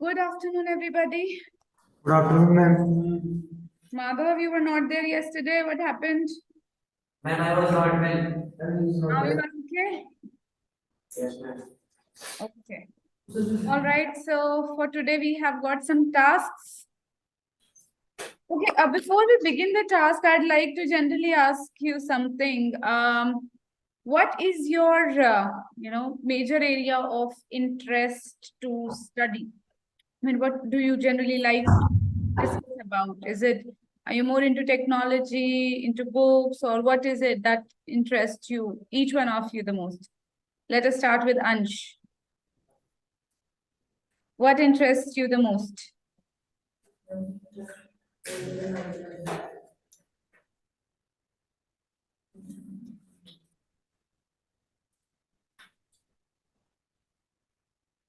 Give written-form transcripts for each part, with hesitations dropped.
Good afternoon, everybody. Good afternoon, ma'am. Madhav, you were not there yesterday. What happened? Ma'am, I was not well. Now you are okay? Yes, ma'am. Okay. All right. So for today, we have got some tasks. Okay. Before we begin the task, I'd like to generally ask you something. What is your, major area of interest to study? I mean, what do you generally like to discuss about? Are you more into technology, into books, or what is it that interests you, each one of you the most? Let us start with Ansh. What interests you the most?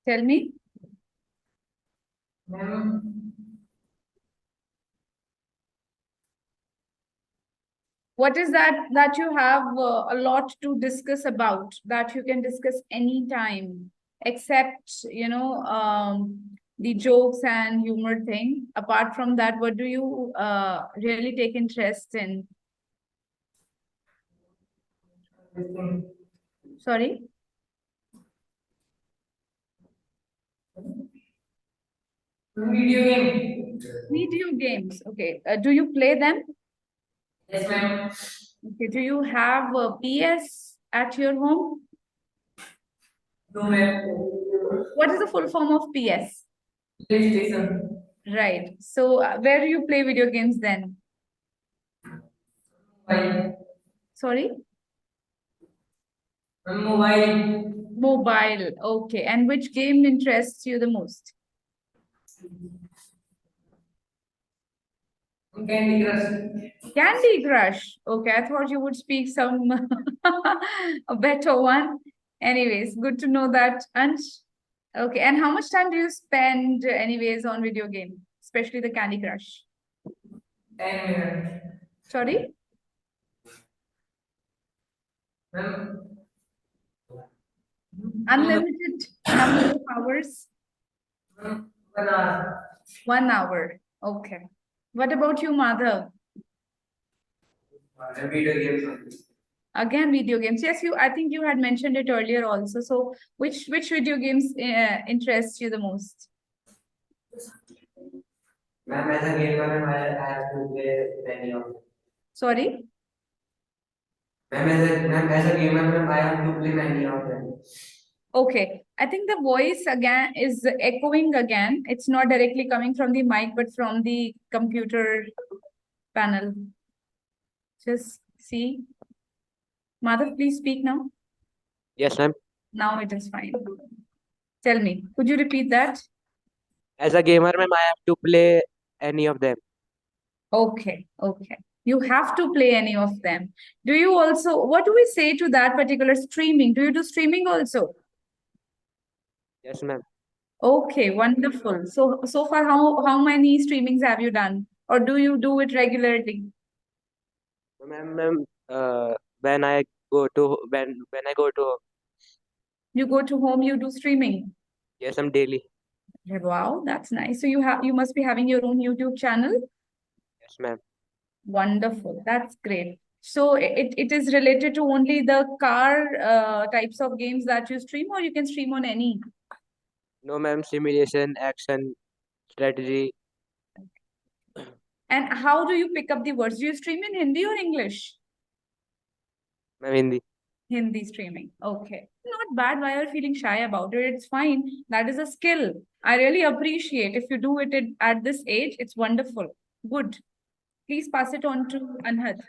Tell me. Ma'am, What is that you have a lot to discuss about, that you can discuss anytime, except, the jokes and humor thing? Apart from that, what do you really take interest in? Sorry? video game. Video games. Okay. Do you play them? Yes, ma'am. Okay. Do you have a PS at your home? No, ma'am. What is the full form of PS? PlayStation. Right. So, where do you play video games then? Mobile. Sorry? Mobile. Mobile. Okay. And which game interests you the most? Candy Crush. Candy Crush. Okay. I thought you would speak some a better one. Anyways, good to know that, Ansh. Okay. And how much time do you spend, anyways, on video game, especially the Candy Crush? 10 minutes. Sorry? Ma'am, Unlimited number of hours? 1 hour. 1 hour. Okay. What about you, Mother? Video games. Again, video games. Yes, I think you had mentioned it earlier also. So, which video games interest you the most? Ma'am, as a gamer, ma'am, I have to play many of them. Sorry? Ma'am, as a gamer, ma'am, I have to play many of them. Okay. I think the voice again is echoing again. It's not directly coming from the mic, but from the computer panel. Just see. Madhav, please speak now. Yes, ma'am. Now it is fine. Tell me, could you repeat that? As a gamer, ma'am, I have to play any of them. Okay, okay. You have to play any of them. Do you also, what do we say to that particular streaming? Do you do streaming also? Yes, ma'am. Okay, wonderful. So far, how many streamings have you done? Or do you do it regularly? Ma'am, when I go to when I go to You go to home, you do streaming. yes, ma'am, daily. Wow, that's nice. So you must be having your own YouTube channel. Yes, ma'am. Wonderful. That's great. So it is related to only the car types of games that you stream, or you can stream on any? No, ma'am. Simulation, action, strategy. And how do you pick up the words? Do you stream in Hindi or English? Ma'am, Hindi. Hindi streaming. Okay. Not bad. Why are you feeling shy about it? It's fine. That is a skill. I really appreciate if you do it at this age. It's wonderful. Good. Please pass it on to Anhad.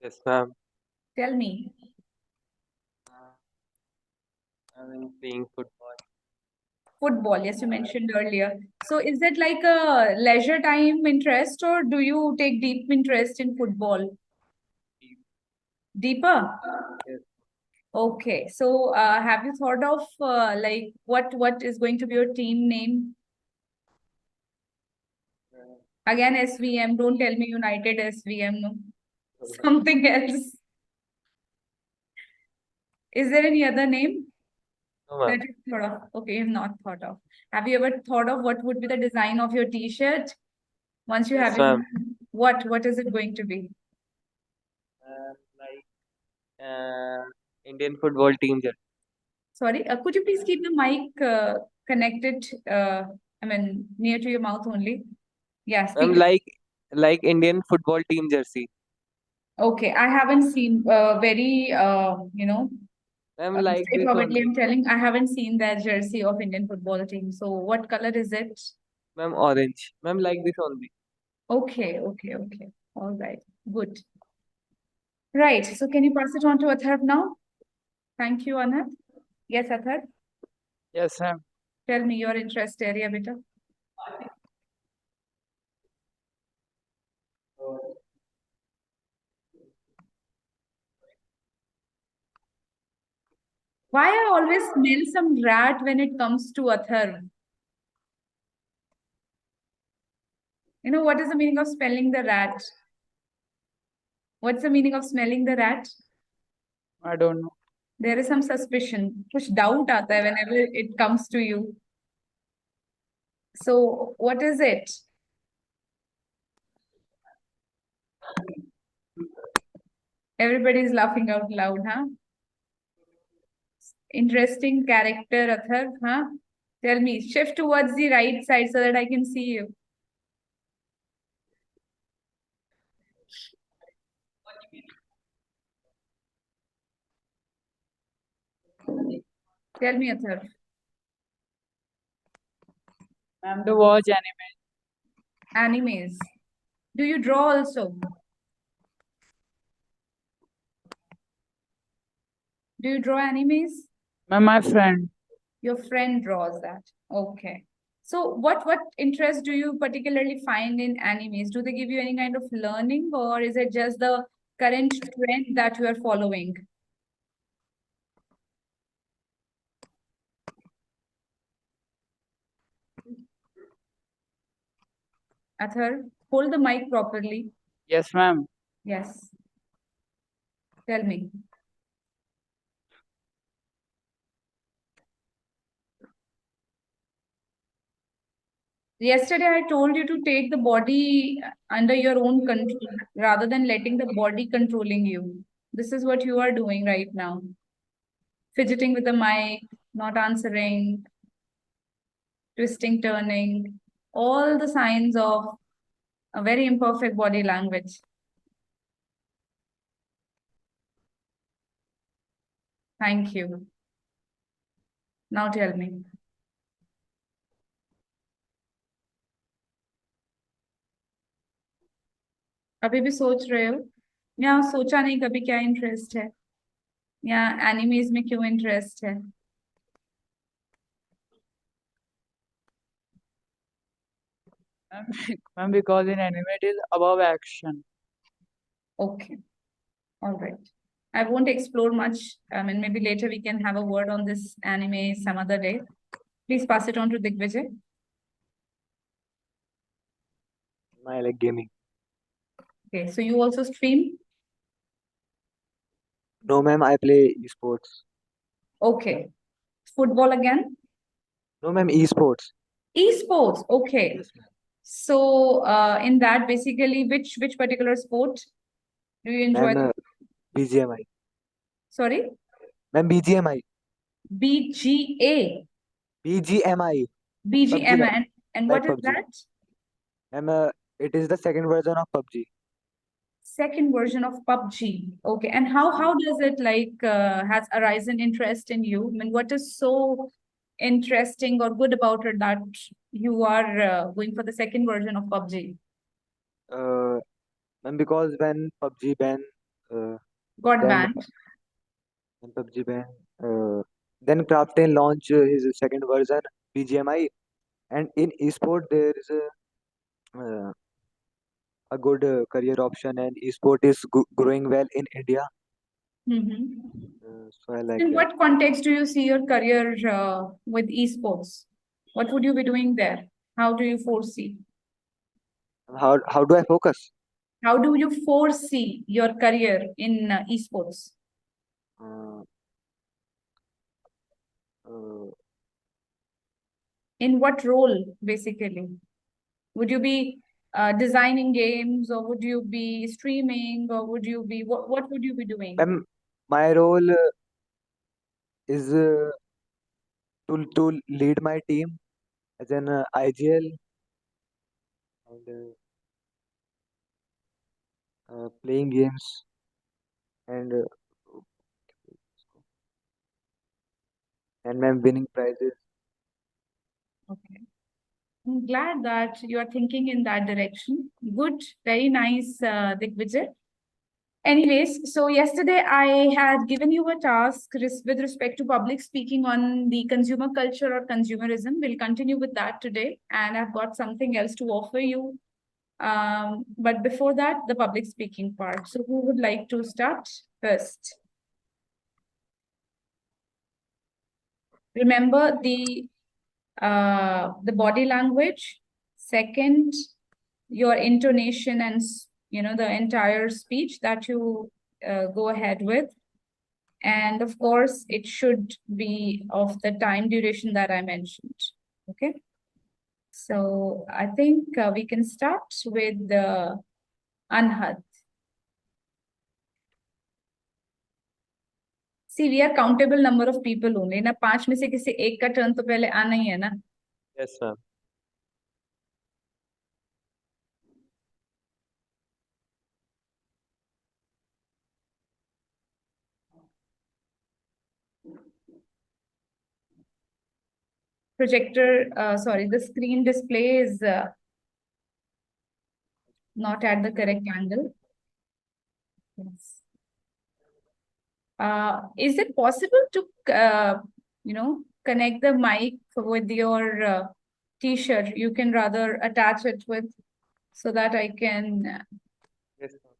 Yes, ma'am. Tell me. I've been playing football. Football, yes, you mentioned earlier. So is it like a leisure time interest, or do you take deep interest in football? Deeper? Yes. Okay. So have you thought of like what is going to be your team name? Again, SVM. Don't tell me United SVM. No. Something else. Is there any other name No, ma'am. that you've thought of? Okay, you've not thought of. Have you ever thought of what would be the design of your t-shirt? Once you Yes, have it, ma'am. what is it going to be? Like Indian football team jersey. Sorry, could you please keep the mic connected? I mean, near to your mouth only. Yeah, Ma'am, speak. like Indian football team jersey. Okay, I haven't seen very, Ma'am, like this straightforwardly, only. I'm telling, I haven't seen that jersey of Indian football team. So what color is it? Ma'am, orange. Ma'am, like this only. Okay, okay, okay. All right, good. Right, so can you pass it on to Atharv now? Thank you, Anand. Yes, Atharv, Yes, ma'am. tell me your interest area, beta. Why I always smell some rat when it comes to Atharv? You know, what is the meaning of smelling the rat? What's the meaning of smelling the rat? I don't know. There is some suspicion. कुछ doubt आता है whenever it comes to you. So what is it? Everybody is laughing out loud, huh? Interesting character, Atharv, huh? Tell me, shift towards the right side so that I can see you. Tell me, Atharv. Ma'am, to watch anime. Animes. Do you draw also? Do you draw animes? Ma'am, my friend. Your friend draws that. Okay. So what interest do you particularly find in animes? Do they give you any kind of learning, or is it just the current trend that you are following? Athar, hold the mic properly. Yes, ma'am. Yes. Tell me. Yesterday, I told you to take the body under your own control rather than letting the body controlling you. This is what you are doing right now. Fidgeting with the mic, not answering, twisting, turning, all the signs of a very imperfect body language. Thank you. Now tell me. अभी भी सोच रहे हो या सोचा नहीं कभी क्या इंटरेस्ट है या एनिमेज में क्यों इंटरेस्ट है Ma'am, because in anime it is above action. Okay, all right. I won't explore much. I mean, maybe later we can have a word on this anime some other day. Please pass it on to Digvijay. I like gaming. Okay, so you also stream? No, ma'am, I play esports. Okay. Football again? No, ma'am, esports. Esports, okay. Yes, ma'am. So, in that, basically, which particular sport do you enjoy? Ma'am, BGMI. Sorry, Ma'am, BGMI. BGA, BGMI. PUBG, BGM, and like what is PUBG. that? Ma'am, it is the second version of PUBG. Second version of PUBG. Okay, and how does it has arisen interest in you? I mean, what is so interesting or good about it that you are going for the second version of PUBG? Uh, Ma'am, because uh, Got then banned. when PUBG banned, then Krafton launched his second version, BGMI, and in esport there is a good career option, and esport is growing well in India. Mm-hmm. So I like In that. what context do you see your career with esports? What would you be doing there? How do you foresee? How do I focus? How do you foresee your career in esports? Uh, uh, In what role, basically? Would you be designing games, or would you be streaming, or would you be, what would you be doing? ma'am, my role is to lead my team as an IGL and playing games and and ma'am winning prizes. Okay. I'm glad that you are thinking in that direction. Good, very nice, Digvijay. Anyways, so yesterday I had given you a task with respect to public speaking on the consumer culture or consumerism. We'll continue with that today, and I've got something else to offer you. But before that, the public speaking part. So who would like to start first? Remember the body language. Second, your intonation and the entire speech that you go ahead with. And of course, it should be of the time duration that I mentioned. Okay. So I think we can start with Anhad. See, we are countable number of people only. ना 5 में से किसी एक का turn तो पहले आना ही है ना. Yes, ma'am. Projector, sorry, the screen display is not at the correct angle. Yes. Is it possible to, connect the mic with your t-shirt? You can rather attach it with, so that I can. Yes, ma'am.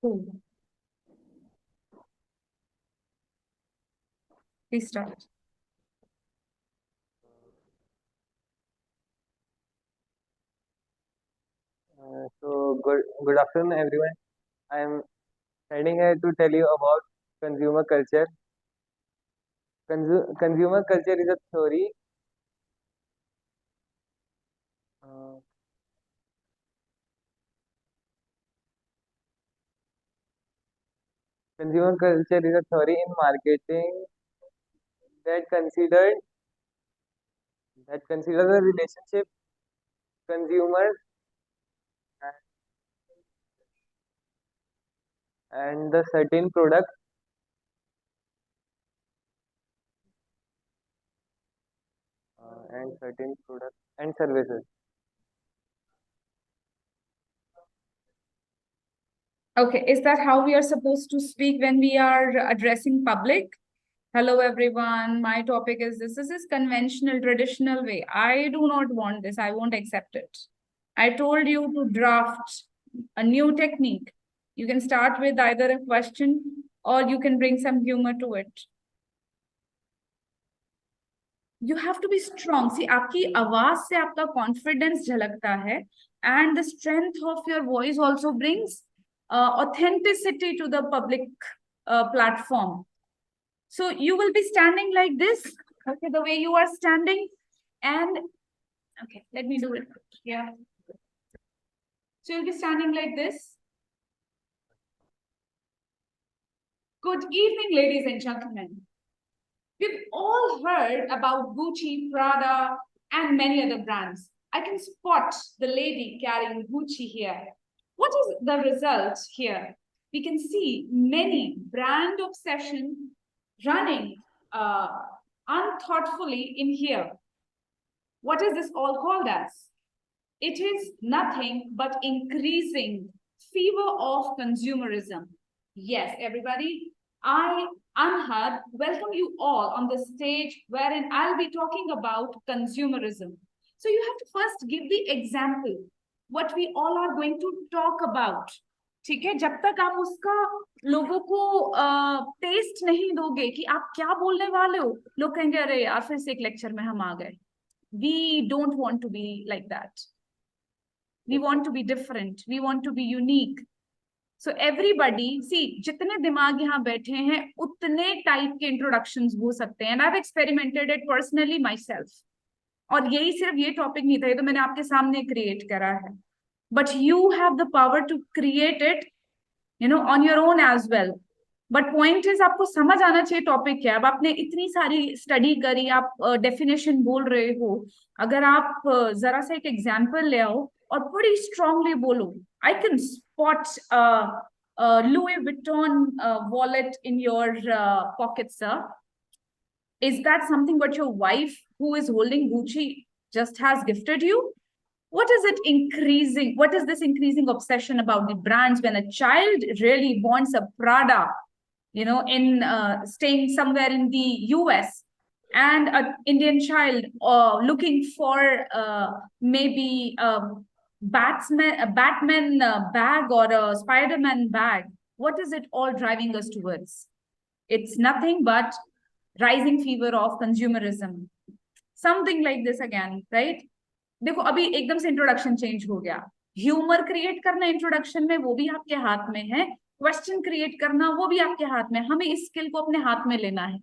Cool. Please start. So good afternoon, everyone. I am standing here to tell you about consumer culture. Consumer culture is a theory. Uh, Consumer culture is a theory in marketing that consider the relationship consumers and the certain product and certain products and services. Okay, is that how we are supposed to speak when we are addressing public? Hello, everyone. My topic is this. This is conventional, traditional way. I do not want this. I won't accept it. I told you to draft a new technique. You can start with either a question or you can bring some humor to it. You have to be strong. See, आपकी आवाज से आपका confidence झलकता है, and the strength of your voice also brings authenticity to the public platform. So you will be standing like this, okay, the way you are standing, and okay, let me do it. Yeah. So you'll be standing like this. Good evening, ladies and gentlemen. We've all heard about Gucci, Prada, and many other brands. I can spot the lady carrying Gucci here. What is the result here? We can see many brand obsession running unthoughtfully in here. What is this all called as? It is nothing but increasing fever of consumerism. Yes, everybody, I, Anhad, welcome you all on the stage wherein I'll be talking about consumerism. So you have to first give the example, what we all are going to talk about. ठीक है, जब तक आप उसका लोगों को test नहीं दोगे कि आप क्या बोलने वाले हो, लोग कहेंगे अरे यार फिर से एक लेक्चर में हम आ गए. We don't want to be like that. We want to be different, we want to be unique. So everybody see, जितने दिमाग यहाँ बैठे हैं उतने टाइप के इंट्रोडक्शंस हो सकते हैं. And I have experimented it personally my self. और यही सिर्फ ये टॉपिक नहीं था, ये तो मैंने आपके सामने क्रिएट करा है. But you have the power to create it, on your own as well. But point is आपको समझ आना चाहिए टॉपिक क्या है. अब आपने इतनी सारी स्टडी करी, आप डेफिनेशन बोल रहे हो. अगर आप जरा सा एक एग्जांपल ले आओ और बड़ी स्ट्रांगली बोलो, I can spot Louis Vuitton wallet in your pocket, sir. Is that something what your wife who is holding Gucci just has gifted you? What is it increasing? What is this increasing obsession about the brands when a child really wants a Prada, in staying somewhere in the US, and an Indian child looking for maybe a Batman bag or a Spider-Man bag? What is it all driving us towards? It's nothing but rising fever of consumerism. Something like this again, right? देखो अभी एकदम से introduction change हो गया. Humour create करना introduction में, वो भी आपके हाथ में है. क्वेश्चन क्रिएट करना, वो भी आपके हाथ में. हमें इस स्किल को अपने हाथ में लेना है.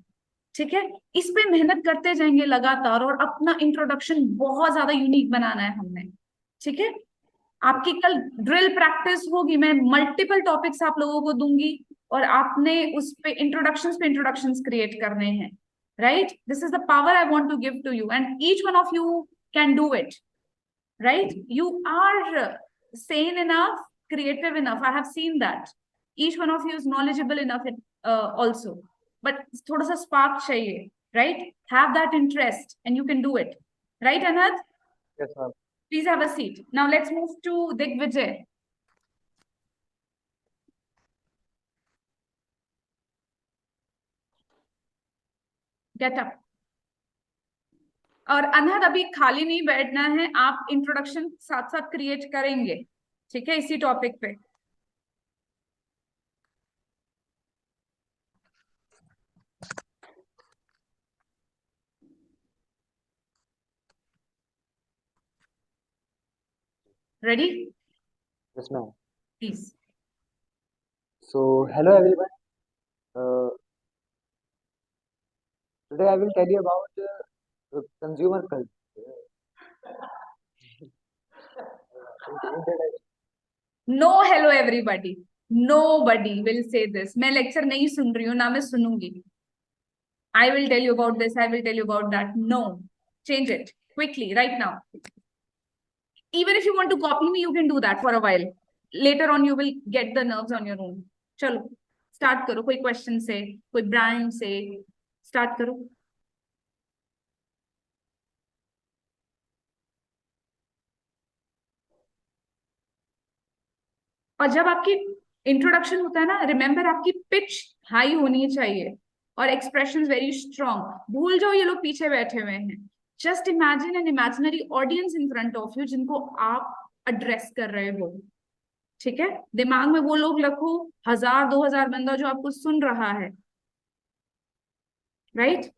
ठीक है, इस पे मेहनत करते जाएंगे लगातार, और अपना इंट्रोडक्शन बहुत ज्यादा यूनिक बनाना है हमने. ठीक है, आपकी कल ड्रिल प्रैक्टिस होगी, मैं मल्टीपल टॉपिक्स आप लोगों को दूंगी, और आपने उस पे इंट्रोडक्शंस क्रिएट करने हैं. Right, this is the power I want to give to you, and each one of you can do it. Right, you are sane enough, creative enough. I have seen that each one of you is knowledgeable enough also, but thoda sa spark chahiye, right? Have that interest and you can do it. Right, Anand? Yes, ma'am. Please have a seat. Now let's move to Digvijay. Get up. और अनहद अभी खाली नहीं बैठना है, आप introduction साथ साथ create करेंगे. ठीक है, इसी टॉपिक पे. Ready? Yes, ma'am. Please. So, hello everyone. Today I will tell you about consumer culture. No hello everybody, nobody will say this. मैं लेक्चर नहीं सुन रही हूँ, ना मैं सुनूंगी. I will tell you about this, I will tell you about that. No, change it quickly right now. Even if you want to copy me, you can do that for a while. Later on you will get the nerves on your own. चलो start करो, कोई question से, कोई brand से start करो. और जब आपकी इंट्रोडक्शन होता है ना, रिमेंबर आपकी पिच हाई होनी चाहिए और एक्सप्रेशंस वेरी स्ट्रॉन्ग. भूल जाओ ये लोग पीछे बैठे हुए हैं. Just imagine an imaginary audience in front of you जिनको आप एड्रेस कर रहे हो. ठीक है, दिमाग में वो लोग रखो, 1000 2000 बंदा जो आपको सुन रहा है. Right?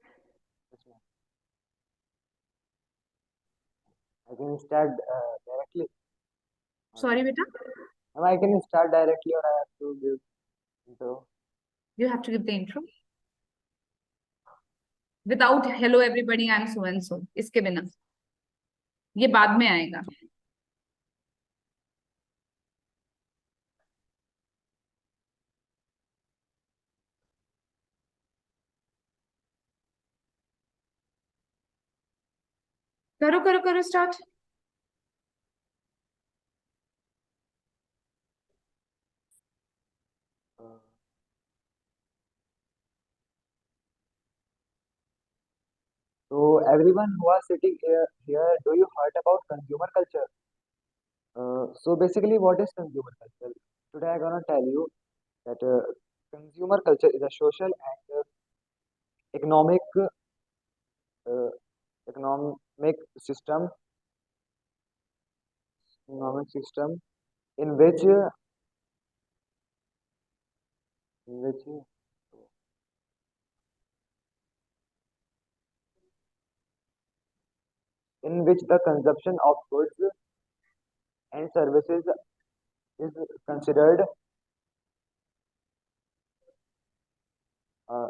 I can start directly. Sorry बेटा, I can start directly or I have to give intro. You have to give the intro without hello everybody I am so and so. इसके बिना ये बाद में आएगा. करो करो करो start. So everyone who are sitting here, do you heard about consumer culture? So basically, what is consumer culture? Today I'm gonna tell you that consumer culture is a social and economic uh, economic system economic system in which which the consumption of goods and services is considered uh,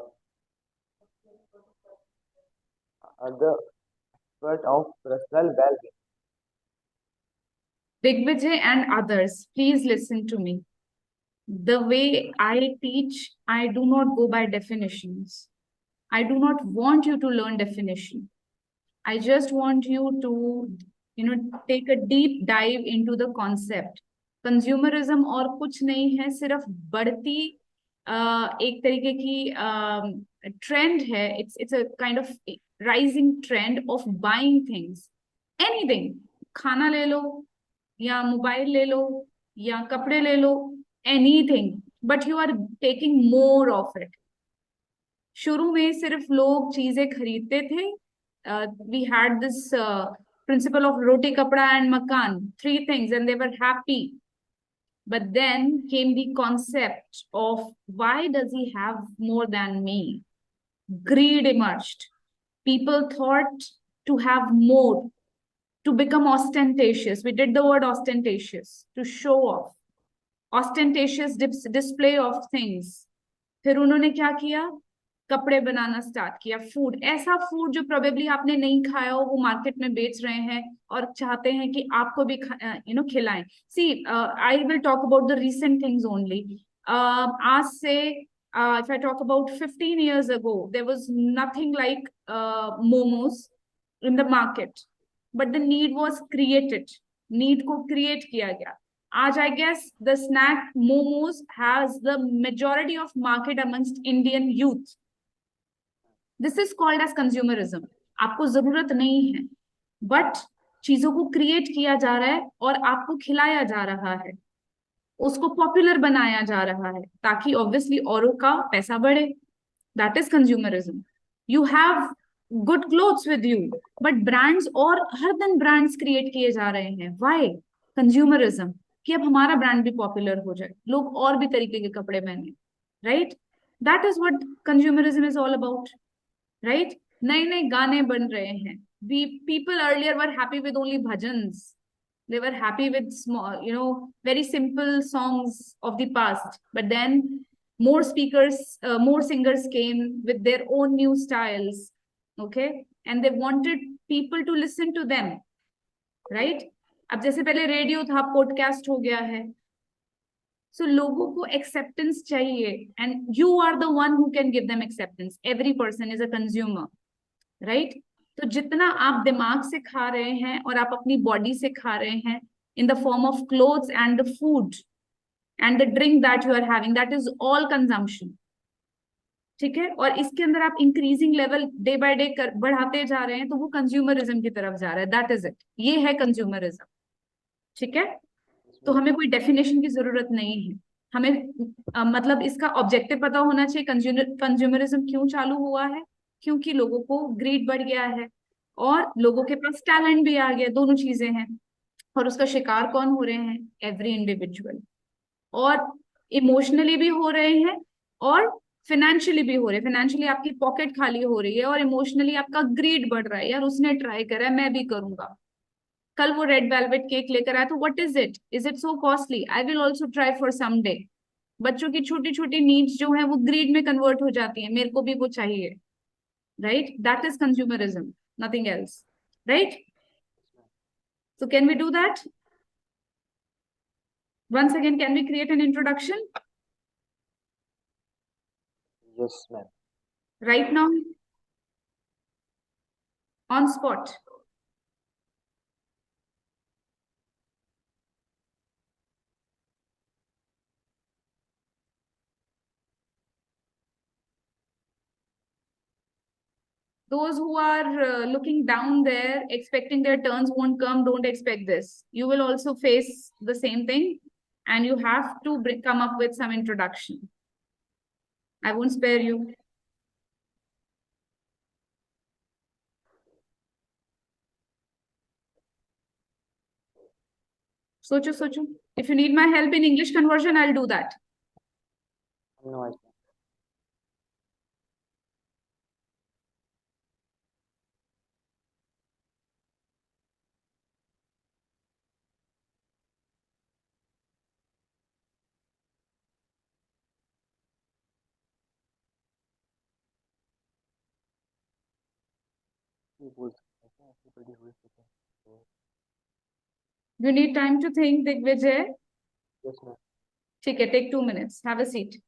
the part of personal well-being. Digvijay and others, please listen to me. The way I teach, I do not go by definitions. I do not want you to learn definition. I just want you to, take a deep dive into the concept. Consumerism और कुछ नहीं है, सिर्फ बढ़ती एक तरीके की trend है. It's a kind of rising trend of buying things. Anything. खाना ले लो, या मोबाइल ले लो, या कपड़े ले लो, anything. But you are taking more of it. शुरू में सिर्फ लोग चीजें खरीदते थे. We had this principle of roti, kapda and makan, 3 things, and they were happy. But then came the concept of why does he have more than me? Greed emerged. People thought to have more, to become ostentatious. We did the word ostentatious, to show off. Ostentatious display of things. फिर उन्होंने क्या किया? कपड़े बनाना start किया. Food, ऐसा food जो probably आपने नहीं खाया हो, वो मार्केट में बेच रहे हैं और चाहते हैं कि आपको भी खिलाएं. See, I will talk about the recent things only. आज से if I talk about 15 years ago, there was nothing like momos in the market, but the need was created. Need को create किया गया. आज I guess the snack momos has the majority of market amongst Indian youth. This is called as consumerism. आपको जरूरत नहीं है, but चीजों को क्रिएट किया जा रहा है और आपको खिलाया जा रहा है, उसको पॉपुलर बनाया जा रहा है ताकि ऑब्वियसली औरों का पैसा बढ़े. That is consumerism. You have good clothes with you, but brands और हर दिन ब्रांड्स क्रिएट किए जा रहे हैं. व्हाई? कंज्यूमरिज्म, कि अब हमारा ब्रांड भी पॉपुलर हो जाए, लोग और भी तरीके के कपड़े पहने. Right? That is what consumerism is all about. Right? नए नए गाने बन रहे हैं. People earlier were happy with only bhajans. They were happy with small, very simple songs of the past. But then more speakers, more singers came with their own new styles. Okay? And they wanted people to listen to them. Right? अब जैसे पहले radio था, podcast हो गया है. So लोगों को acceptance चाहिए, and you are the one who can give them acceptance. Every person is a consumer. Right? तो जितना आप दिमाग से खा रहे हैं और आप अपनी बॉडी से खा रहे हैं in the form of clothes and the food and the drink that you are having, that is all consumption. ठीक है? और इसके अंदर आप increasing level day by day बढ़ाते जा रहे हैं, तो वो कंज्यूमरिज्म की तरफ जा रहा है. That is it. ये है कंज्यूमरिज्म. ठीक है? तो हमें कोई डेफिनेशन की जरूरत नहीं है. हमें मतलब इसका ऑब्जेक्टिव पता होना चाहिए. कंज्यूमरिज्म क्यों चालू हुआ है? क्योंकि लोगों को ग्रीड बढ़ गया है और लोगों के पास टैलेंट भी आ गया. दोनों चीजें हैं. और उसका शिकार कौन हो रहे हैं? Every individual. और इमोशनली भी हो रहे हैं और फाइनेंशियली भी हो रहे हैं. फाइनेंशियली आपकी पॉकेट खाली हो रही है और इमोशनली आपका ग्रीड बढ़ रहा है. यार उसने ट्राई करा है, मैं भी करूंगा. कल वो रेड वेलवेट केक लेकर आया, तो what is it? Is it so costly? I will also try for some day. बच्चों की छोटी छोटी नीड्स जो है वो ग्रीड में कन्वर्ट हो जाती है. मेरे को भी वो चाहिए. Right? That is consumerism, nothing else. Right? So can we do that? Once again, can we create an introduction? Yes, ma'am. Right now? On spot. Those who are looking down there, expecting their turns won't come, don't expect this. You will also face the same thing, and you have to come up with some introduction. I won't spare you. Socho. If you need my help in English conversion, I'll do that. No, I can't. ये बोल सकते हैं क्या? Everybody who is sitting. So, You need time to think, Digvijay. yes, ma'am. ठीक है, take 2 minutes. Have a seat.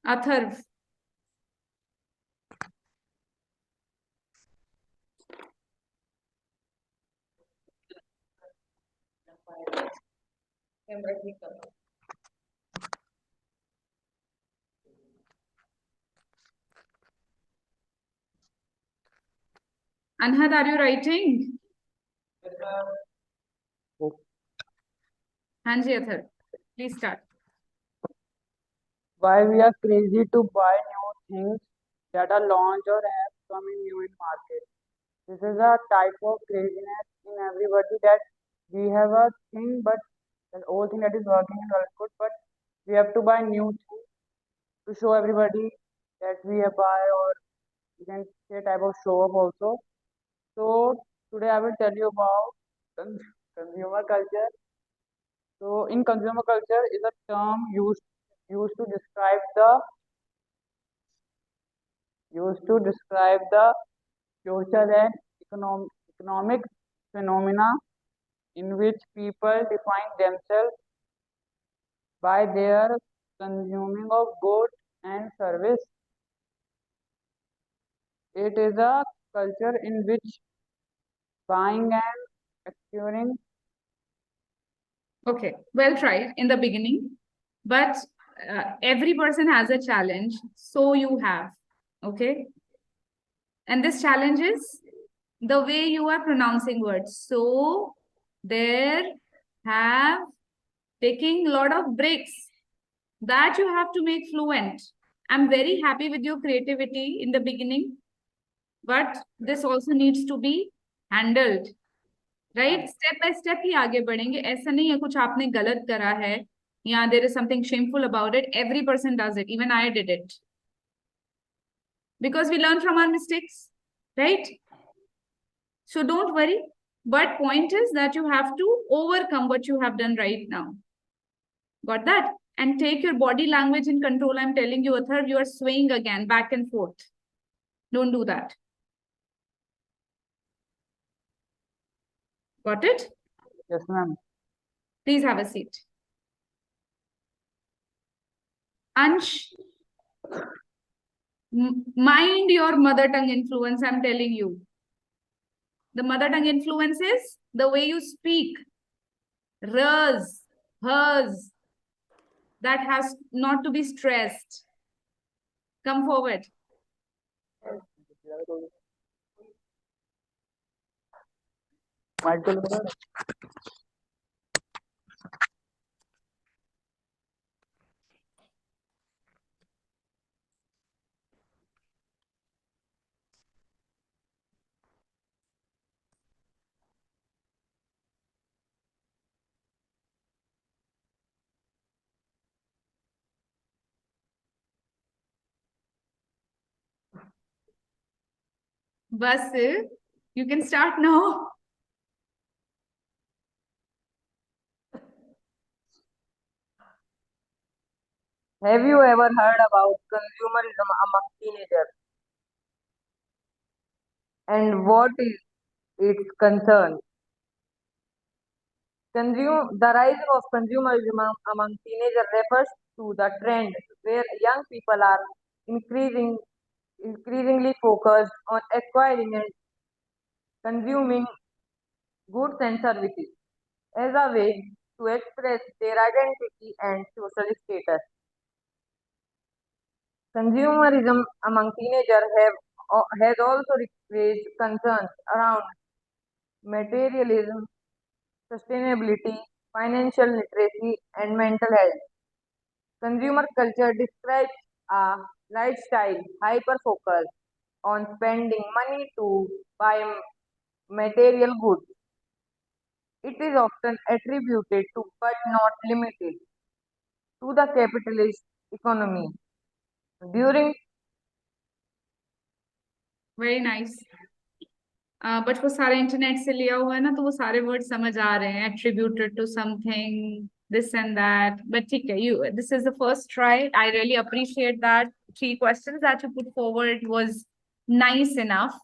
Atharv. Anhad, are you writing? Yes. Hanji, Atharv. Please start. Why we are crazy to buy new things that are launched or have coming new in market. This is a type of craziness in everybody that we have a thing, but the old thing that is working is all good, but we have to buy new things to show everybody that we have buy, or you can say type of show off also. So today I will tell you about consumer culture. So in consumer culture is a term used to describe the social and economic phenomena in which people define themselves by their consuming of goods and service. It is a culture in which buying and acquiring. Okay, well tried in the beginning, but every person has a challenge. So you have, okay? And this challenge is the way you are pronouncing words. So there have taking a lot of breaks that you have to make fluent. I'm very happy with your creativity in the beginning, but this also needs to be handled. Right step by step ही आगे बढ़ेंगे ऐसा नहीं है कुछ आपने गलत करा है या there is something shameful about it every person does it even I did it because we learn from our mistakes, right? So don't worry, but point is that you have to overcome what you have done right now. Got that? And take your body language in control. I'm telling you, Atharv, you are swaying again back and forth. Don't do that. Got it? Yes, ma'am. Please have a seat. Ansh, mind your mother tongue influence, I'm telling you. The mother tongue influence is the way you speak. Rs, hers. That has not to be stressed. Come forward. Michael, Bas, you can start now. Have you ever heard about consumerism among teenagers? And what is its concern? The rise of consumerism among teenagers refers to the trend where young people are increasingly focused on acquiring and consuming goods and services as a way to express their identity and social status. Consumerism among teenagers has also raised concerns around materialism, sustainability, financial literacy, and mental health. Consumer culture describes a lifestyle hyper-focused on spending money to buy material goods. It is often attributed to, but not limited to, the capitalist economy. During Very nice. But वो सारे internet से लिया हुआ है ना तो वो सारे वर्ड समझ आ रहे हैं attributed to something this and that, but ठीक है, you this is the first try. I really appreciate that 3 questions that you put forward was Nice enough.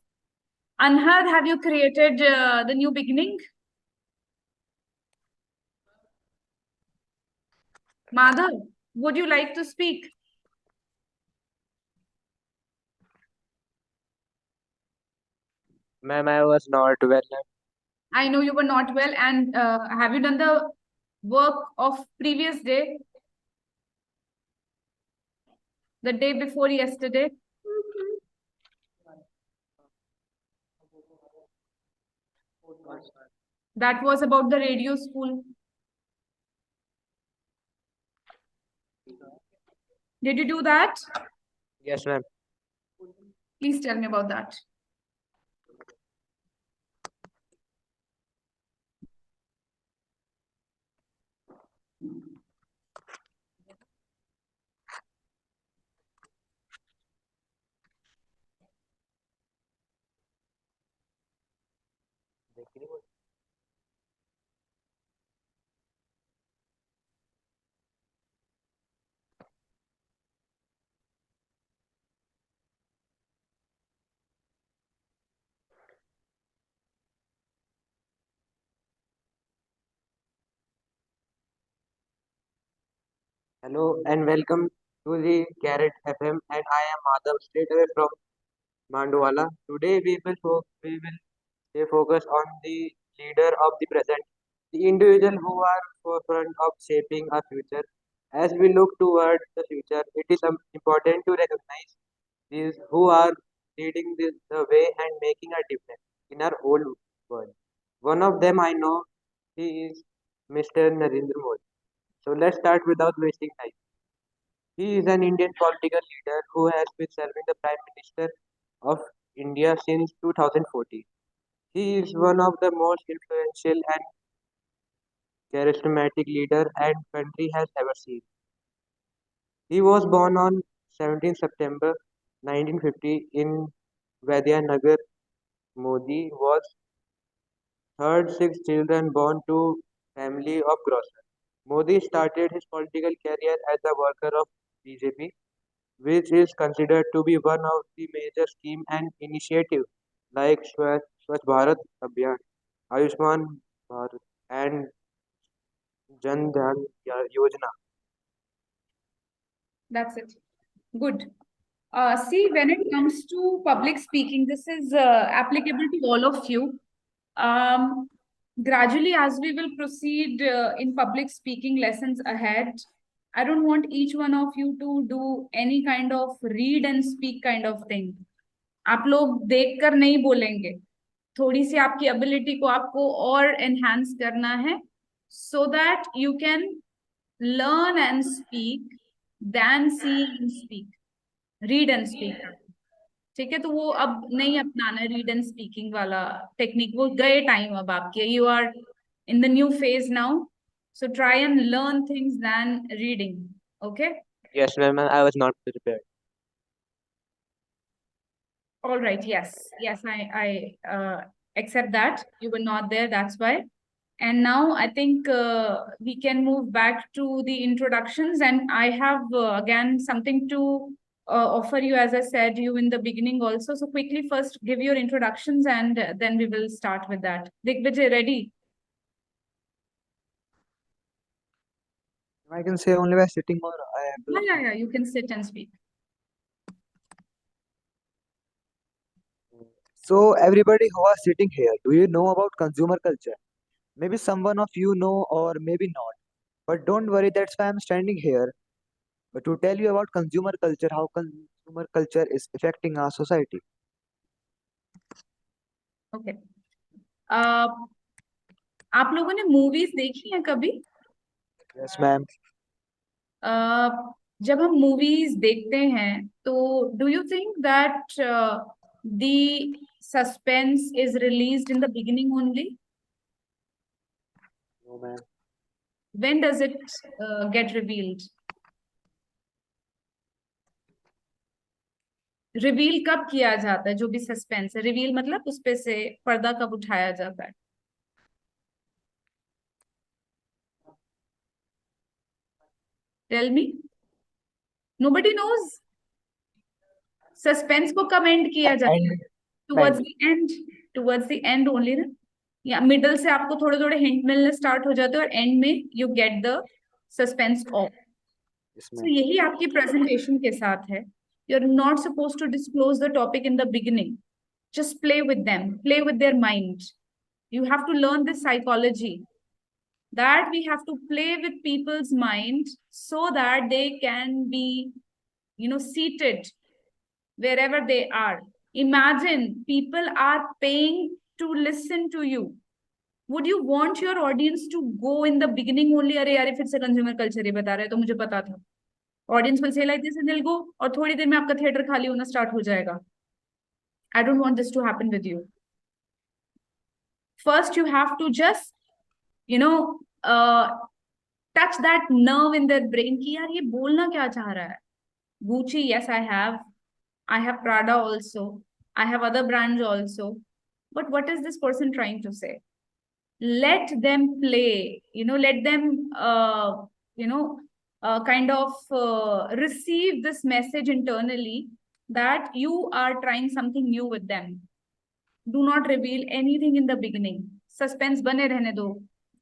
Anhad, have you created the new beginning? Madhav, would you like to speak? Ma'am, I was not well. I know you were not well, and have you done the work of previous day, the day before yesterday? That was about the radio school. Did you do that? Yes, ma'am. Please tell me about that. Hello and welcome to the Carrot FM, and I am Madhav straight away from Mandwala. Today we will stay focused on the leader of the present, the individual who are forefront of shaping our future. As we look toward the future, it is important to recognize these who are leading the way and making a difference in our old world. One of them I know, he is Mr. Narendra Modi. So let's start without wasting time. He is an Indian political leader who has been serving the Prime Minister of India since 2014. He is one of the most influential and charismatic leader and country has ever seen. He was born on 17 September 1950 in Vaidyanagara. Modi was third six children born to family of grocers. Modi started his political career as a worker of BJP, which is considered to be one of the major scheme and initiative like Swachh Bharat Abhiyan, Ayushman Bharat, and Jan Dhan Yojana. That's it. Good. See, when it comes to public speaking, this is applicable to all of you. Gradually, as we will proceed in public speaking lessons ahead, I don't want each one of you to do any kind of read and speak kind of thing. आप लोग देख कर नहीं बोलेंगे. थोड़ी सी आपकी ability को आपको और enhance करना है, so that you can learn and speak than see and speak. Read and speak. ठीक है, तो वो अब नहीं अपनाना है रीड एंड स्पीकिंग वाला टेक्निक, वो गए टाइम अब आपके. You are in the new phase now, so try and learn things than reading. Okay. Yes, ma'am. I was not prepared. All right. Yes, I accept that you were not there, that's why. And now I think we can move back to the introductions, and I have again something to offer you, as I said you in the beginning also. So quickly first give your introductions, and then we will start with that. Digvijay, ready? I can say only by sitting or I have to. Yeah, you can sit and speak. So everybody who are sitting here, do you know about consumer culture? Maybe someone of you know or maybe not. But don't worry, that's why I'm standing here to tell you about consumer culture, how consumer culture is affecting our society. Okay. आप लोगों ने movies देखी हैं कभी? Yes, ma'am. जब हम movies देखते हैं तो do you think that the suspense is released in the beginning only? No, ma'am. When does it get revealed? Reveal कब किया जाता है? जो भी सस्पेंस है, रिवील मतलब उस पे से पर्दा कब उठाया जाता है? Tell me. Nobody knows. Suspense को कब एंड किया जाता है? And towards the end, towards the end only ना, या मिडल से आपको थोड़े थोड़े हिंट मिलने स्टार्ट हो जाते हैं और एंड में you get the suspense of. yes, So ma'am. यही आपकी प्रेजेंटेशन के साथ है। You're not supposed to disclose the topic in the beginning. Just play with them, play with their mind. You have to learn this psychology, that we have to play with people's mind so that they can be, seated wherever they are. Imagine people are paying to listen to you. Would you want your audience to go in the beginning only? अरे यार फिर से consumer culture ये बता रहे हैं तो मुझे पता था। Audience will say like this and they'll go, और थोड़ी देर में आपका थिएटर खाली होना स्टार्ट हो जाएगा। I don't want this to happen with you. First you have to just touch that nerve in their brain कि यार ये बोलना क्या चाह रहा है। Gucci, yes, I have Prada also, I have other brands also, but what is this person trying to say? Let them play, let them kind of receive this message internally that you are trying something new with them. Do not reveal anything in the beginning. Suspense बने रहने दो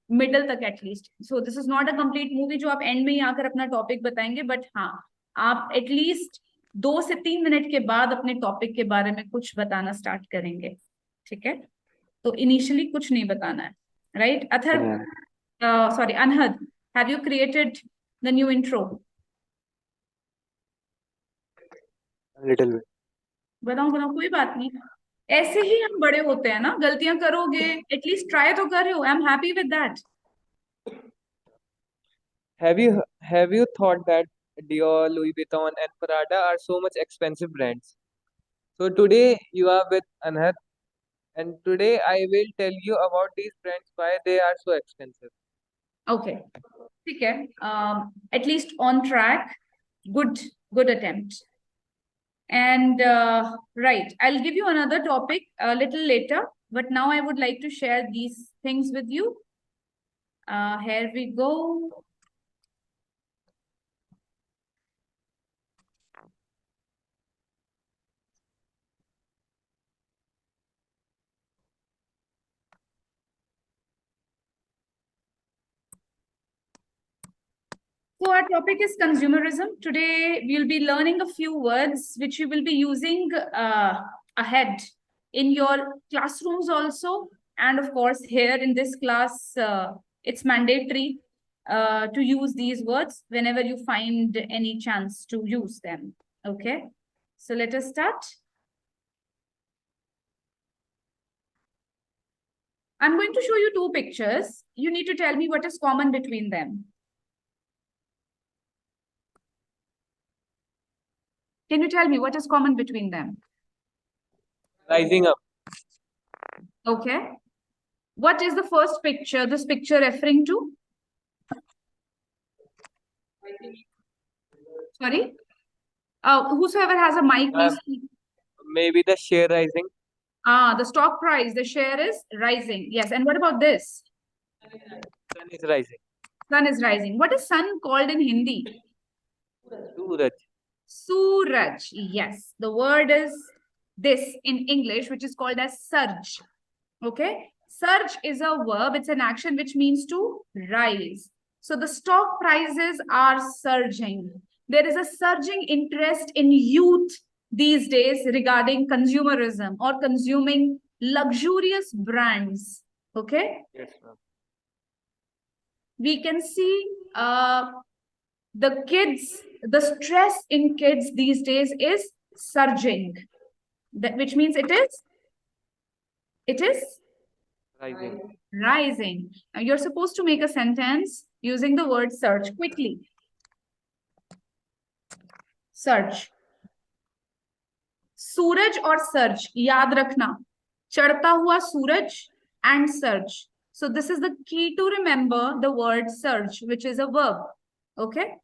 middle तक at least. So this is not a complete movie जो आप and में ही आकर अपना topic बताएंगे, बट हाँ आप एटलीस्ट 2 से 3 मिनट के बाद अपने टॉपिक के बारे में कुछ बताना स्टार्ट करेंगे, ठीक है? तो इनिशियली कुछ नहीं बताना है, right? Atharva, sorry, Anhad, have you created the new intro? Little bit. बताओ बताओ, कोई बात नहीं, ऐसे ही हम बड़े होते हैं ना, गलतियां करोगे, एटलीस्ट ट्राई तो कर रहे हो। I am happy with that. Have you thought that Dior, Louis Vuitton, and Prada are so much expensive brands? So today you are with Anhad, and today I will tell you about these brands why they are so expensive. Okay, ठीक है, at least on track, good attempt. And right, I'll give you another topic a little later, but now I would like to share these things with you. Here we go. So our topic is consumerism. Today we'll be learning a few words which we will be using ahead in your classrooms also, and of course here in this class it's mandatory to use these words whenever you find any chance to use them. Okay, so let us start. I'm going to show you 2 pictures. You need to tell me what is common between them. Can you tell me what is common between them? Rising up. Okay. What is the first picture, this picture referring to? Sorry? Whosoever has a mic, please speak. Maybe the share rising. The stock price, the share is rising. Yes. And what about this? Sun is rising. Sun is rising. What is sun called in Hindi? Suraj. Suraj. Yes. The word is this in English, which is called as surge. Okay. Surge is a verb. It's an action which means to rise. So the stock prices are surging. There is a surging interest in youth these days regarding consumerism or consuming luxurious brands. Okay. Yes, ma'am. We can see the kids, the stress in kids these days is surging. That which means it is Rising. rising. Now you're supposed to make a sentence using the word surge quickly. Surge. सूरज और surge याद रखना, चढ़ता हुआ सूरज and surge. So this is the key to remember the word surge, which is a verb. Okay.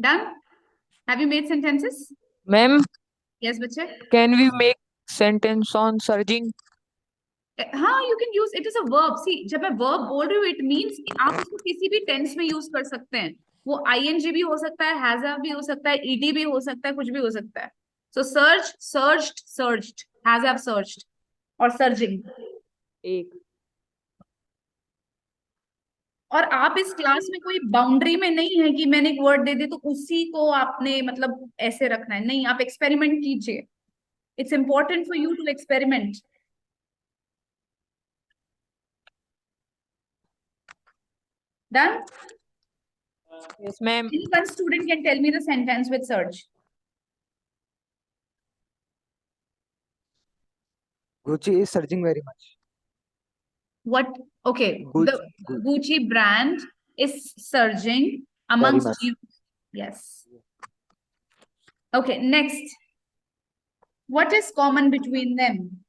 Done? Have you made sentences? Ma'am, Yes, bache. can we make sentence on surging? हाँ, you can use it as a verb. See, जब मैं verb बोल रही हूँ, it means कि आप उसको किसी भी tense में use कर सकते हैं. वो ing भी हो सकता है, has have भी हो सकता है, ed भी हो सकता है, कुछ भी हो सकता है. So search, searched, searched, has have searched, और surging. एक और आप इस क्लास में कोई बाउंड्री में नहीं है कि मैंने एक वर्ड दे दी तो उसी को आपने मतलब ऐसे रखना है. नहीं, आप एक्सपेरिमेंट कीजिए. It's important for you to experiment. Done? Yes, ma'am. Any one student can tell me the sentence with search. Gucci is surging very much. What? Okay, Gucci, the Gucci brand is surging amongst much. youth. Yes. Okay, next. What is common between them?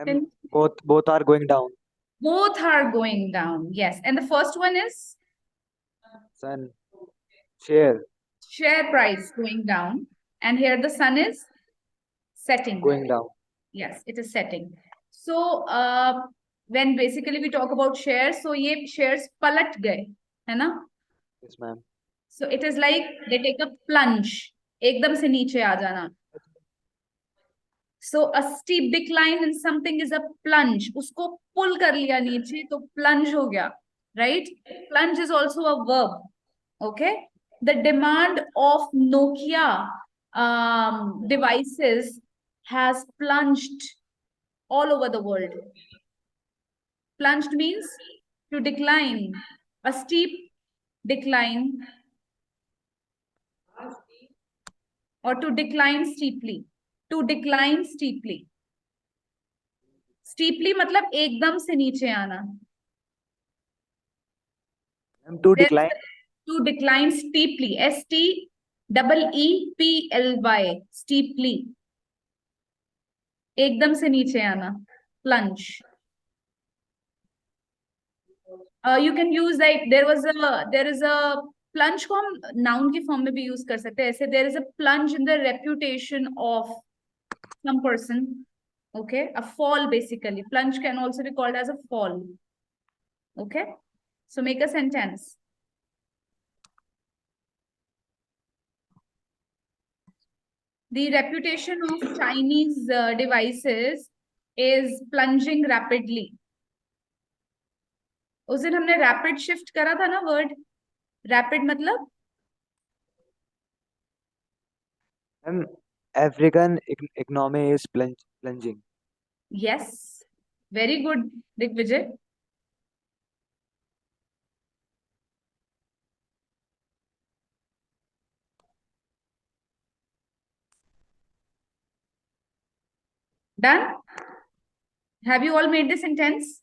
Tell- Both are going down. Both are going down. Yes. And the first one is Sun, share share price going down. And here the sun is setting. going down. Yes, it is setting. So when basically we talk about shares, so ये shares पलट गए, है ना? Yes, ma'am. So it is like they take a plunge. एकदम से नीचे आ जाना. So a steep decline in something is a plunge. उसको pull कर लिया नीचे तो plunge हो गया, right? Plunge is also a verb. Okay. The demand of Nokia devices has plunged all over the world. Plunged means to decline, a steep decline, or to decline steeply. To decline steeply. Steeply मतलब एकदम से नीचे आना. To decline. To decline steeply. STEEPLY. Steeply. एकदम से नीचे आना. Plunge. You can use like there is a plunge को हम noun की form में भी use कर सकते हैं. ऐसे there is a plunge in the reputation of some person. Okay, a fall basically. Plunge can also be called as a fall. Okay, so make a sentence. The reputation of Chinese devices is plunging rapidly. उस दिन हमने rapid shift करा था ना word. Rapid मतलब African economy is plunging. yes. Very good, Digvijay. Done? Have you all made the sentence?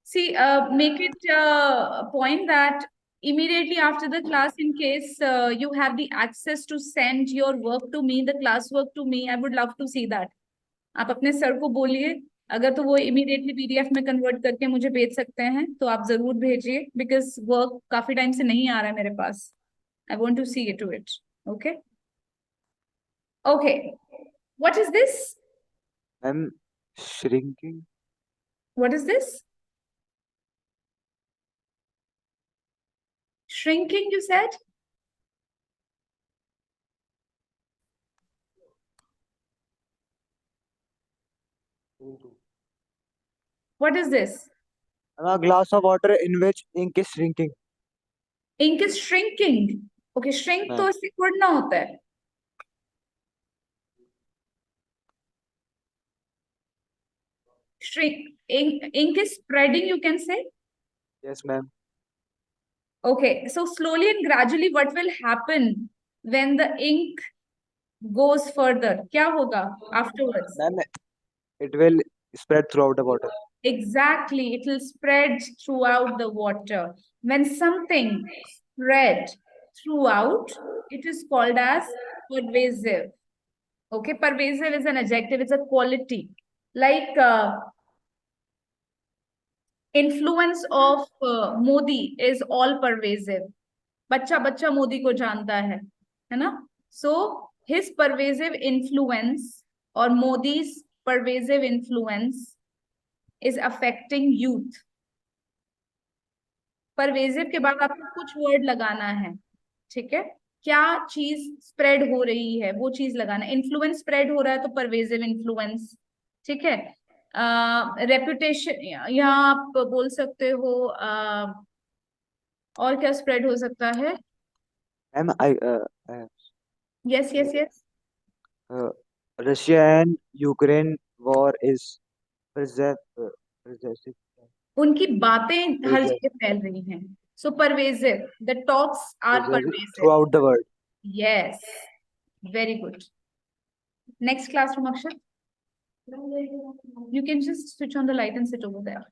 See, make it a point that immediately after the class, in case you have the access to send your work to me, the class work to me, I would love to see that. आप अपने sir को बोलिए, अगर तो वो immediately PDF में convert करके मुझे भेज सकते हैं तो आप जरूर भेजिए, बिकॉज वर्क काफी टाइम से नहीं आ रहा है मेरे पास. I want to see to it. Okay okay. What is this? Shrinking. What is this? Shrinking, you said? What is this? A glass of water in which ink is shrinking. Ink is shrinking. Okay, shrink तो इससे थोड़ा होता है. Shrink. Ink is spreading, you can say. Yes, ma'am. Okay, so slowly and gradually what will happen when the ink goes further? क्या होगा afterwards? Ma'am, it will spread throughout the water. Exactly, it will spread throughout the water. When something spread throughout, it is called as pervasive. Okay, pervasive is an adjective, it's a quality. Like influence of Modi is all pervasive. बच्चा बच्चा मोदी को जानता है ना? So his pervasive influence or Modi's pervasive influence is affecting youth. Pervasive के बाद आपको कुछ वर्ड लगाना है, ठीक है? क्या चीज स्प्रेड हो रही है वो चीज लगाना है. इन्फ्लुएंस स्प्रेड हो रहा है तो परवेजिव इन्फ्लुएंस, ठीक है? रेपुटेशन यहाँ आप बोल सकते हो. और क्या स्प्रेड हो सकता है? Ma'am, yes yes yes. Russia and Ukraine war is pervasive. उनकी बातें हर जगह फैल रही हैं. So pervasive, the talks are pervasive throughout the world. Yes, very good. Next classroom, Akshat. You can just switch on the light and sit over there.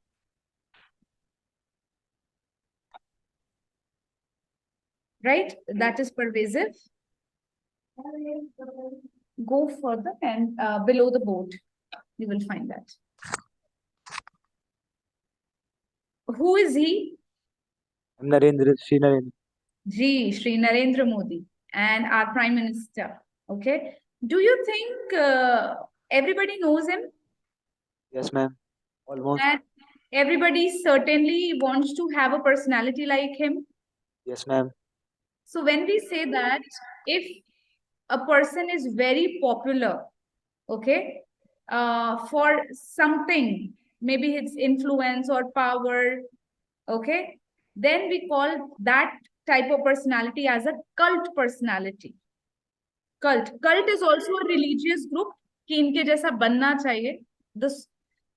Right? That is pervasive. Go further and below the board, you will find that. Who is he? Shri Narendra. Ji, Shri Narendra Modi and our Prime Minister. Okay. Do you think everybody knows him? Yes, ma'am. Almost. And everybody certainly wants to have a personality like him? Yes, ma'am. So when we say that if a person is very popular, okay, for something, maybe it's influence or power, okay, then we call that type of personality as a cult personality. Cult is also a religious group कि इनके जैसा बनना चाहिए.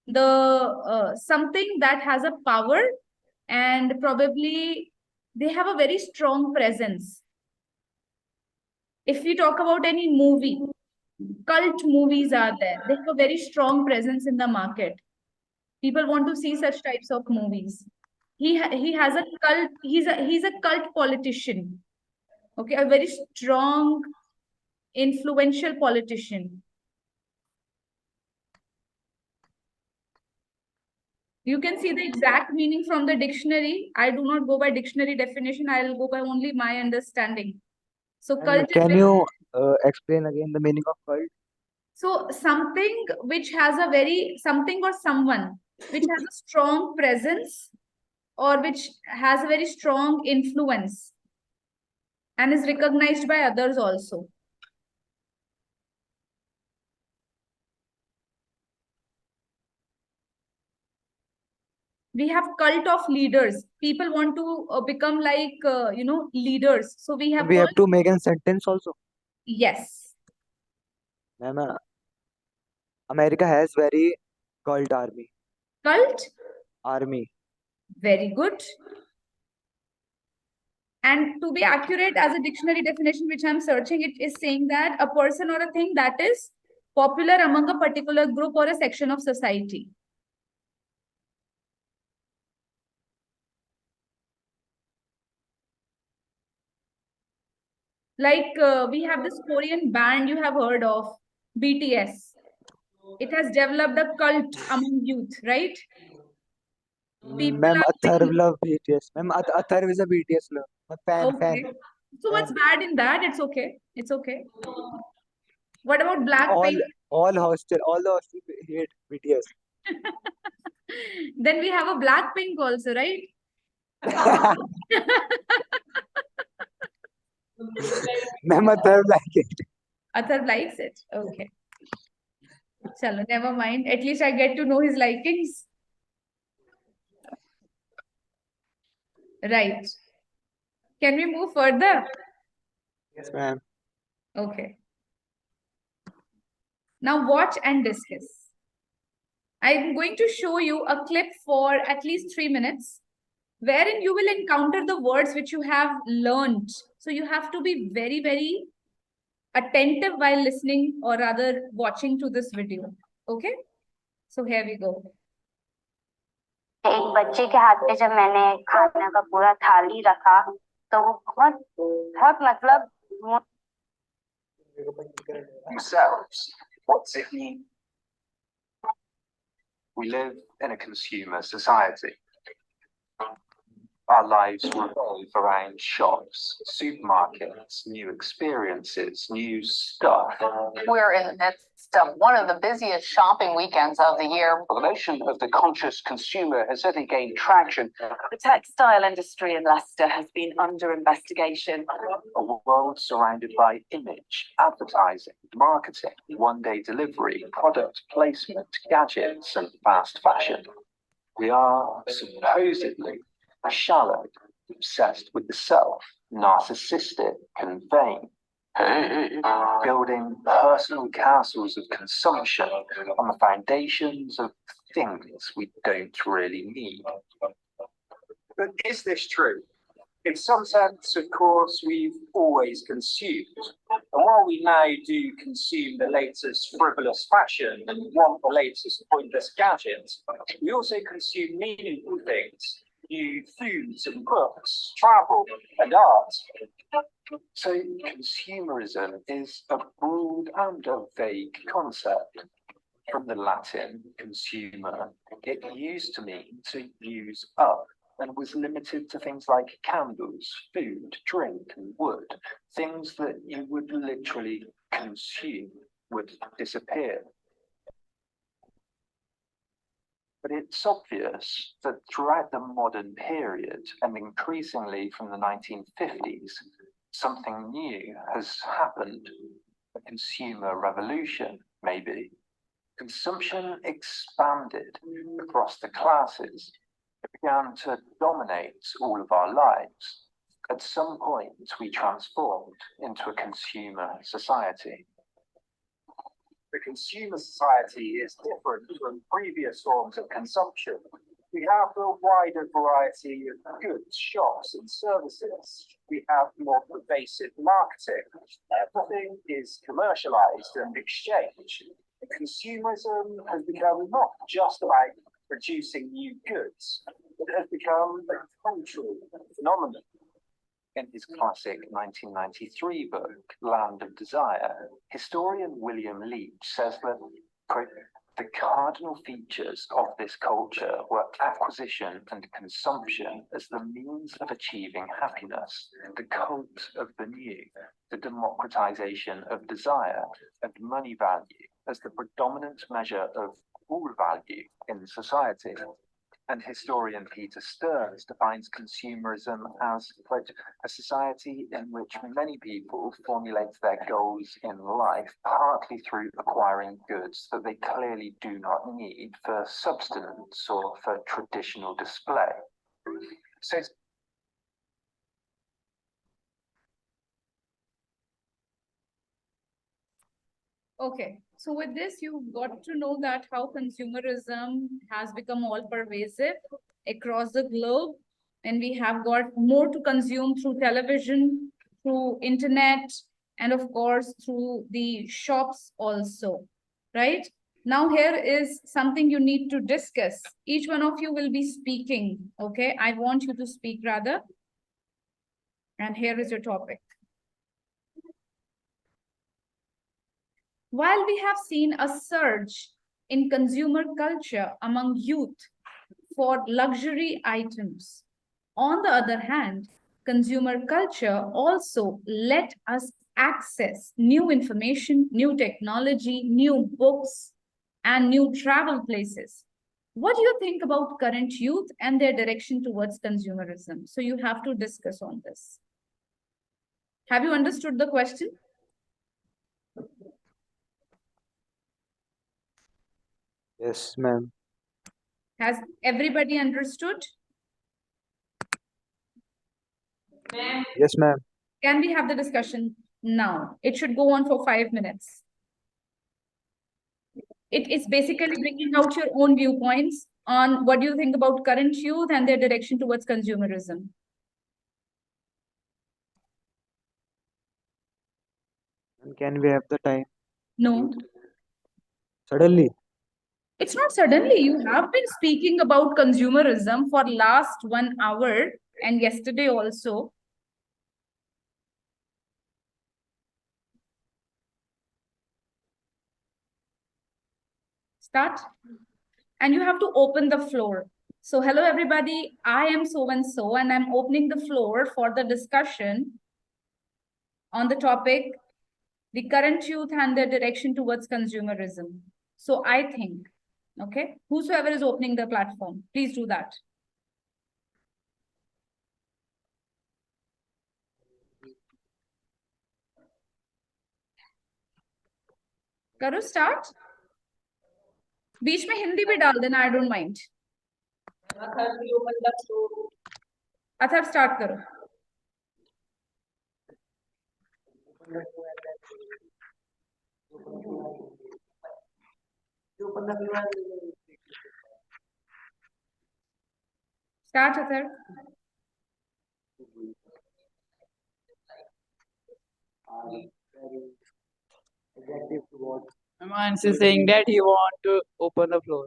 The something that has a power and probably they have a very strong presence. If we talk about any movie, cult movies are there. They have a very strong presence in the market. People want to see such types of movies. He has a cult. He's a cult politician. Okay, a very strong, influential politician. You can see the exact meaning from the dictionary. I do not go by dictionary definition. I will go by only my understanding. So cult. Can you explain again the meaning of cult? So something which has a very, something or someone which has a strong presence or which has a very strong influence and is recognized by others also. We have cult of leaders. People want to become like, leaders. So we have to make a sentence also. Yes. Ma'am, America has very cult army. Cult? Army. Very good. And to be accurate, as a dictionary definition which I'm searching, it is saying that a person or a thing that is popular among a particular group or a section of society. Like we have this Korean band you have heard of, BTS. It has developed a cult among youth, right? Ma'am, Atharv love BTS. Ma'am, Atharv is a BTS love. A fan. So what's bad in that? It's okay. It's okay. What about Blackpink? All the hostel hate BTS. Then we have a Blackpink also, right? Ma'am, Atharv like it. Atharv likes it. Okay. Chalo, never mind. At least I get to know his likings. Right. Can we move further? Yes, ma'am. Okay. Now watch and discuss. I'm going to show you a clip for at least 3 minutes, wherein you will encounter the words which you have learned. So you have to be very, very attentive while listening or rather watching to this video. Okay? So here we go. एक बच्चे के हाथ में जब मैंने खाना का पूरा थाली रखा तो वो बहुत मतलब Yourselves, what's it mean? We live in a consumer society. Our lives revolve around shops, supermarkets, new experiences, new stuff. We're in the midst of one of the busiest shopping weekends of the year. The notion of the conscious consumer has certainly gained traction. The textile industry in Leicester has been under investigation. A world surrounded by image, advertising, marketing, one-day delivery, product placement, gadgets, and fast fashion. We are supposedly shallow, obsessed with the self, narcissistic, and vain. Building personal castles of consumption on the foundations of things we don't really need. But is this true? In some sense, of course, we've always consumed. And while we now do consume the latest frivolous fashion and want the latest pointless gadgets, we also consume meaningful things, new foods and books, travel and art. So consumerism is a broad and a vague concept. From the Latin consumer, it used to mean to use up, and was limited to things like candles, food, drink, and wood. Things that you would literally consume would disappear. But it's obvious that throughout the modern period, and increasingly from the 1950s, something new has happened. A consumer revolution, maybe. Consumption expanded across the classes. It began to dominate all of our lives. At some point, we transformed into a consumer society. The consumer society is different from previous forms of consumption. We have a wider variety of goods, shops, and services. We have more pervasive marketing. Everything is commercialized and exchanged. Consumerism has become not just about producing new goods, it has become a cultural phenomenon. In his classic 1993 book, Land of Desire, historian William Leach says that, quote, the cardinal features of this culture were acquisition and consumption as the means of achieving happiness, the cult of the new, the democratization of desire, and money value as the predominant measure of all value in society. And historian Peter Stearns defines consumerism as, quote, a society in which many people formulate their goals in life partly through acquiring goods that they clearly do not need for subsistence or for traditional display. So Okay, so with this, you've got to know that how consumerism has become all pervasive across the globe, and we have got more to consume through television, through internet, and of course through the shops also, right? Now here is something you need to discuss. Each one of you will be speaking, okay? I want you to speak rather. And here is your topic. While we have seen a surge in consumer culture among youth for luxury items, on the other hand, consumer culture also let us access new information, new technology, new books, and new travel places. What do you think about current youth and their direction towards consumerism? So you have to discuss on this. Have you understood the question? Yes, ma'am. Has everybody understood? Yes, ma'am. Can we have the discussion now? It should go on for 5 minutes. It is basically bringing out your own viewpoints on what do you think about current youth and their direction towards consumerism. And can we have the time? No, Suddenly. it's not suddenly. You have been speaking about consumerism for last 1 hour and yesterday also. Start. And you have to open the floor. So hello everybody, I am so and so, and I'm opening the floor for the discussion on the topic, the current youth and their direction towards consumerism. So I think, okay, whosoever is opening the platform, please do that. करो start. बीच में हिंदी भी डाल देना, I don't mind. Atharva start करो. Start, Athar. Amansh is saying that he want to open the floor.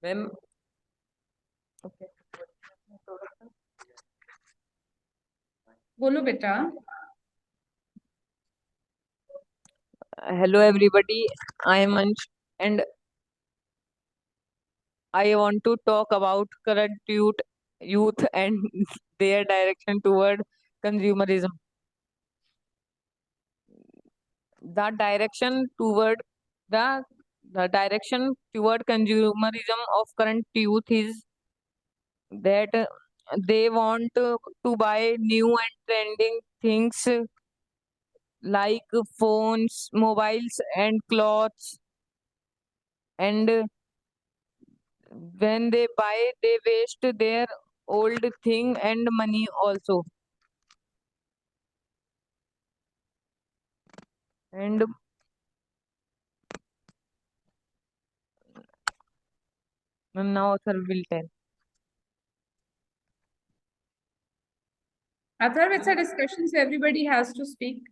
Ma'am, बोलो बेटा. Hello everybody, I am Ansh and I want to talk about current youth and their direction toward consumerism. The direction toward the direction toward consumerism of current youth is that they want to buy new and trending things like phones, mobiles, and clothes. And when they buy, they waste their old thing and money also. And now sir will tell. Athar, it's a discussion, so everybody has to speak.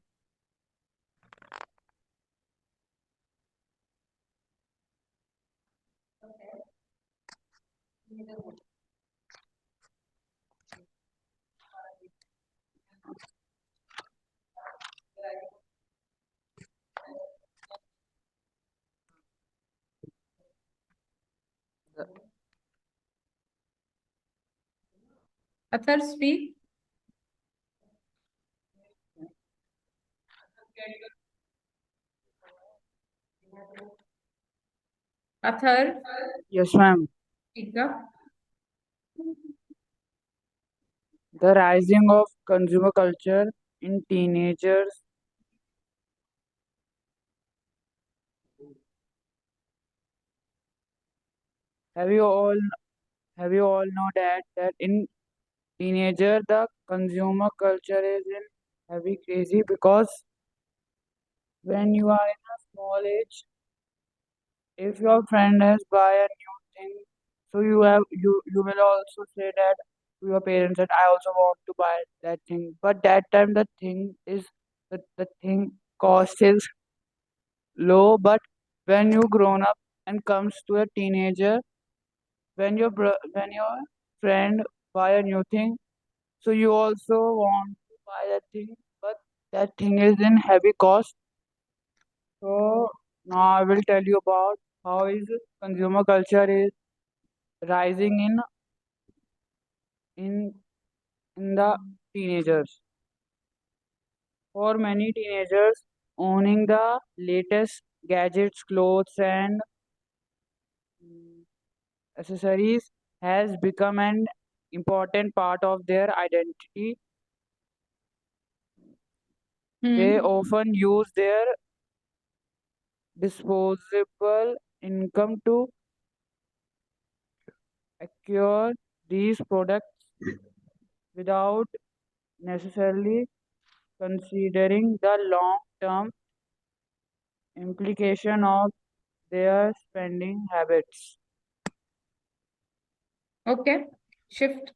Athar, speak. Athar, Yes, ma'am. speak up. The rising of consumer culture in teenagers. Have you all know that in teenager the consumer culture is in heavy crazy, because when you are in a small age, if your friend has buy a new thing, so you will also say that to your parents that I also want to buy that thing. But that time the thing cost is low. But when you grown up and comes to a teenager, when your friend buy a new thing, so you also want to buy that thing, but that thing is in heavy cost. So now I will tell you about how is consumer culture is rising in in the teenagers. For many teenagers, owning the latest gadgets, clothes, and accessories has become an important part of their identity. They often use their disposable income to acquire these products without necessarily considering the long-term implication of their spending habits. Okay, shift.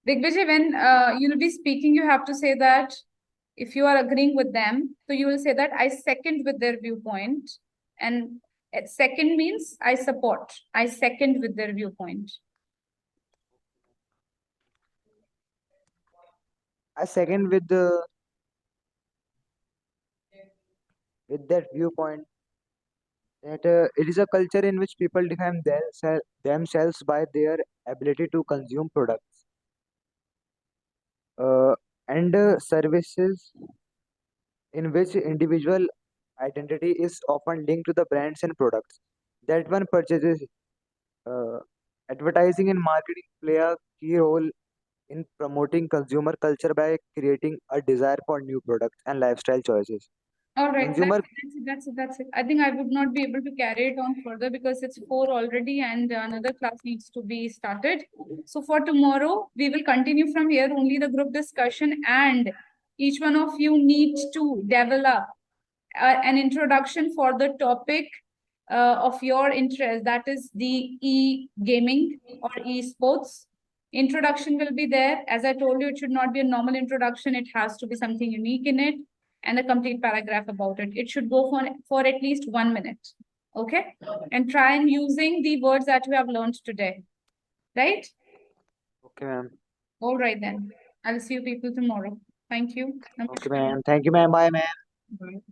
Digvijay, when you will be speaking, you have to say that if you are agreeing with them, so you will say that I second with their viewpoint. And second means I support. I second with their viewpoint. I second with that viewpoint that it is a culture in which people define themselves by their ability to consume products and services in which individual identity is often linked to the brands and products that one purchases. Uh, Advertising and marketing play a key role in promoting consumer culture by creating a desire for new products and lifestyle choices. All right, Consumer that's it. I think I would not be able to carry it on further because it's 4 already and another class needs to be started. So for tomorrow, we will continue from here, only the group discussion, and each one of you needs to develop an introduction for the topic of your interest, that is the e-gaming or e-sports. Introduction will be there. As I told you, it should not be a normal introduction. It has to be something unique in it and a complete paragraph about it. It should go for at least 1 minute. Okay? And try and using the words that we have learned today. Right? Okay, ma'am. All right then. I'll see you people tomorrow. Thank you. Okay, ma'am. Thank you, ma'am. Bye, ma'am. Bye.